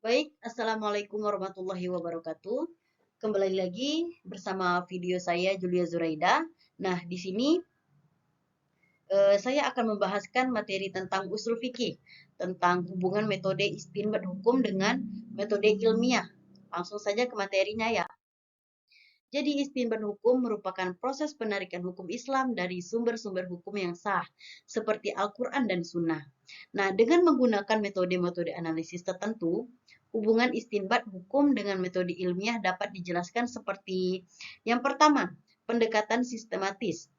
Baik, Assalamualaikum warahmatullahi wabarakatuh. Kembali lagi bersama video saya Julia Zuraida. Nah, di sini saya akan membahaskan materi tentang usul fikih, tentang hubungan metode istinbat hukum dengan metode ilmiah. Langsung saja ke materinya ya. Jadi istinbat hukum merupakan proses penarikan hukum Islam dari sumber-sumber hukum yang sah, seperti Al-Quran dan Sunnah. Nah, dengan menggunakan metode-metode analisis tertentu, hubungan istinbat hukum dengan metode ilmiah dapat dijelaskan seperti yang pertama, pendekatan sistematis.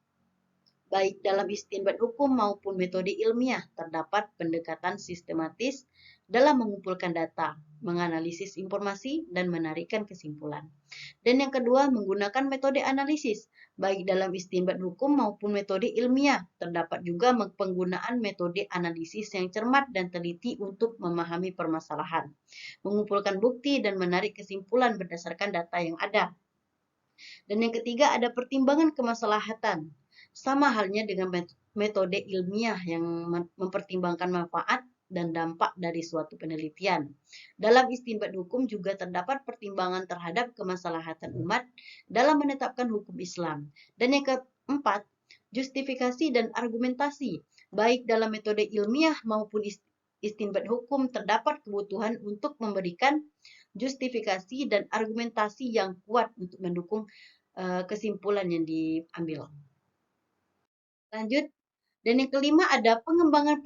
Baik dalam istinbat hukum maupun metode ilmiah, terdapat pendekatan sistematis dalam mengumpulkan data, menganalisis informasi, dan menarikkan kesimpulan. Dan yang kedua, menggunakan metode analisis, baik dalam istinbat hukum maupun metode ilmiah. Terdapat juga penggunaan metode analisis yang cermat dan teliti untuk memahami permasalahan, mengumpulkan bukti, dan menarik kesimpulan berdasarkan data yang ada. Dan yang ketiga, ada pertimbangan kemaslahatan. Sama halnya dengan metode ilmiah yang mempertimbangkan manfaat dan dampak dari suatu penelitian. Dalam istinbat hukum juga terdapat pertimbangan terhadap kemaslahatan umat dalam menetapkan hukum Islam. Dan yang keempat, justifikasi dan argumentasi. Baik dalam metode ilmiah maupun istinbat hukum terdapat kebutuhan untuk memberikan justifikasi dan argumentasi yang kuat untuk mendukung kesimpulan yang diambil. Lanjut, dan yang kelima ada pengembangan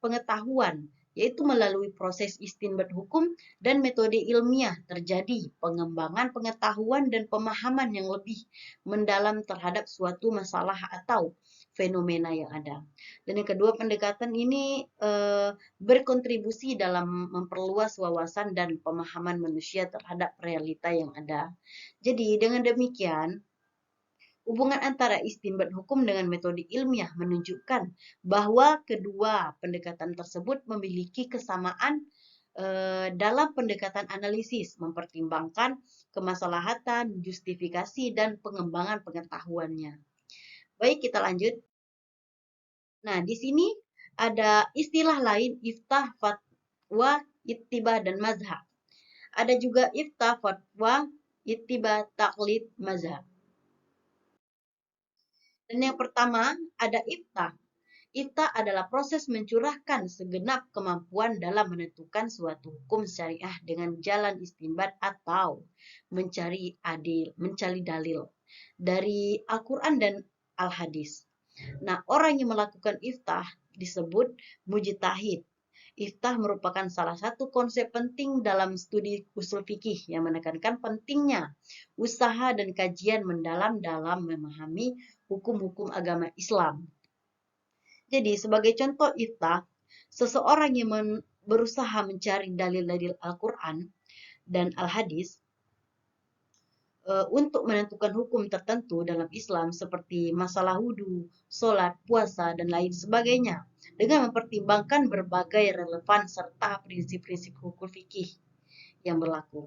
pengetahuan, yaitu melalui proses istinbat hukum dan metode ilmiah terjadi pengembangan pengetahuan dan pemahaman yang lebih mendalam terhadap suatu masalah atau fenomena yang ada. Dan yang kedua, pendekatan ini berkontribusi dalam memperluas wawasan dan pemahaman manusia terhadap realita yang ada. Jadi dengan demikian, hubungan antara istinbat hukum dengan metode ilmiah menunjukkan bahwa kedua pendekatan tersebut memiliki kesamaan dalam pendekatan analisis, mempertimbangkan kemaslahatan, justifikasi, dan pengembangan pengetahuannya. Baik, kita lanjut. Nah, di sini ada istilah lain iftah, fatwa, ittibah, dan mazhab. Ada juga iftah, fatwa, ittibah, taklid, mazhab. Dan yang pertama ada iftah. Iftah adalah proses mencurahkan segenap kemampuan dalam menentukan suatu hukum syariah dengan jalan istinbat atau mencari dalil dari Al-Quran dan Al-Hadis. Nah, orang yang melakukan iftah disebut mujtahid. Iftah merupakan salah satu konsep penting dalam studi usul fikih yang menekankan pentingnya usaha dan kajian mendalam dalam memahami hukum-hukum agama Islam. Jadi, sebagai contoh iftah, seseorang yang berusaha mencari dalil-dalil Al-Quran dan Al-Hadis untuk menentukan hukum tertentu dalam Islam seperti masalah wudhu, sholat, puasa, dan lain sebagainya dengan mempertimbangkan berbagai relevan serta prinsip-prinsip hukum fikih yang berlaku.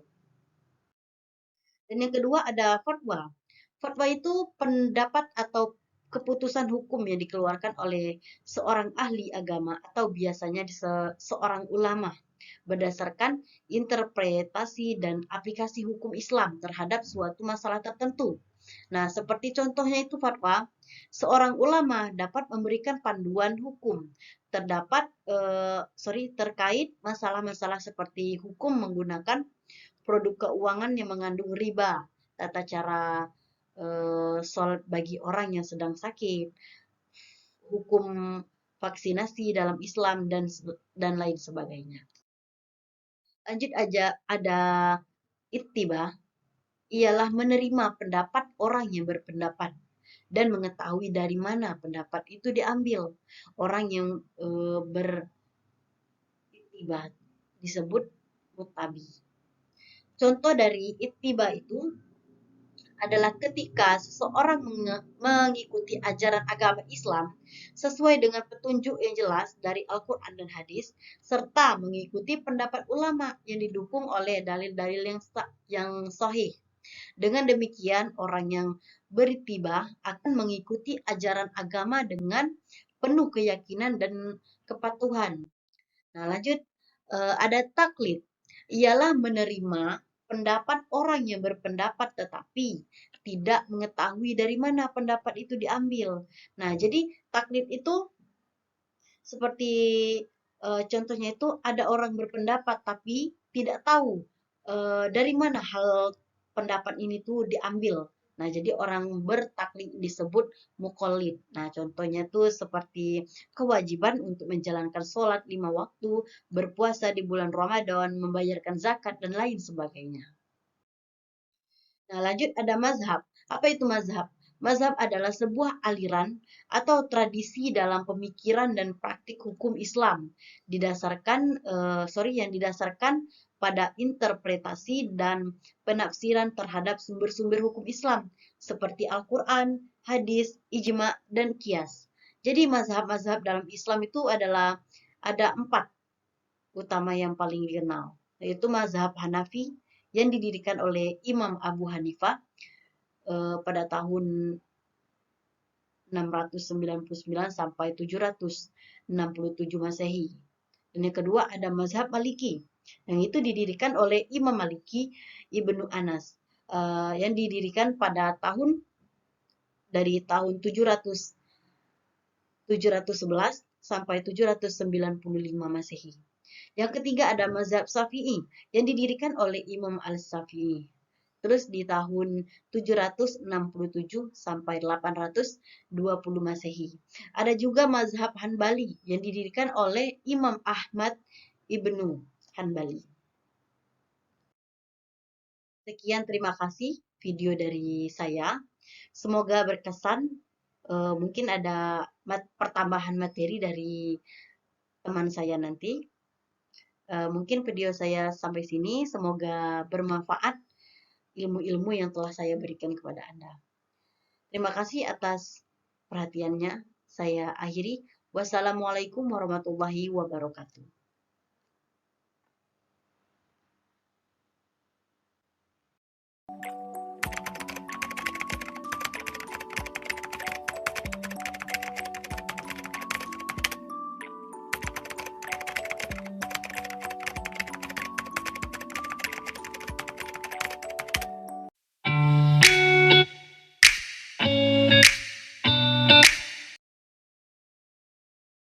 Dan yang kedua ada fatwa. Fatwa itu pendapat atau keputusan hukum yang dikeluarkan oleh seorang ahli agama atau biasanya seorang ulama berdasarkan interpretasi dan aplikasi hukum Islam terhadap suatu masalah tertentu. Nah, seperti contohnya itu fatwa, seorang ulama dapat memberikan panduan hukum terkait masalah-masalah seperti hukum menggunakan produk keuangan yang mengandung riba, tata cara sholat bagi orang yang sedang sakit, hukum vaksinasi dalam Islam, dan lain sebagainya. Lanjut aja, ada ittibah, ialah menerima pendapat orang yang berpendapat dan mengetahui dari mana pendapat itu diambil. Orang yang berittibah disebut muttabi. Contoh dari ittibah itu adalah ketika seseorang mengikuti ajaran agama Islam sesuai dengan petunjuk yang jelas dari Al-Quran dan Hadis, serta mengikuti pendapat ulama yang didukung oleh dalil-dalil yang sahih. Dengan demikian, orang yang berittibah akan mengikuti ajaran agama dengan penuh keyakinan dan kepatuhan. Nah, lanjut, ada taklid. ialah menerima pendapat orang yang berpendapat tetapi tidak mengetahui dari mana pendapat itu diambil. Nah, jadi taklid itu seperti contohnya itu ada orang berpendapat tapi tidak tahu dari mana hal pendapat ini tuh diambil. Nah, jadi orang bertaklid disebut mukallid. Nah, contohnya tuh seperti kewajiban untuk menjalankan sholat 5 waktu, berpuasa di bulan Ramadan, membayarkan zakat, dan lain sebagainya. Nah, lanjut ada mazhab. Apa itu mazhab? Mazhab adalah sebuah aliran atau tradisi dalam pemikiran dan praktik hukum Islam yang didasarkan pada interpretasi dan penafsiran terhadap sumber-sumber hukum Islam seperti Al-Quran, hadis, ijma, dan qiyas. Jadi mazhab-mazhab dalam Islam itu ada 4 utama yang paling dikenal, yaitu mazhab Hanafi yang didirikan oleh Imam Abu Hanifah pada tahun 699 sampai 767 Masehi. Dan yang kedua ada mazhab Maliki, yang itu didirikan oleh Imam Maliki Ibnu Anas, yang didirikan pada dari tahun 711 sampai 795 Masehi. Yang ketiga ada mazhab Syafi'i yang didirikan oleh Imam Al-Syafi'i. Terus di tahun 767 sampai 820 Masehi. Ada juga mazhab Hanbali yang didirikan oleh Imam Ahmad Ibnu Hanbali. Sekian, terima kasih video dari saya. Semoga berkesan. Mungkin ada pertambahan materi dari teman saya nanti. Mungkin video saya sampai sini. Semoga bermanfaat ilmu-ilmu yang telah saya berikan kepada Anda. Terima kasih atas perhatiannya. Saya akhiri. Wassalamualaikum warahmatullahi wabarakatuh.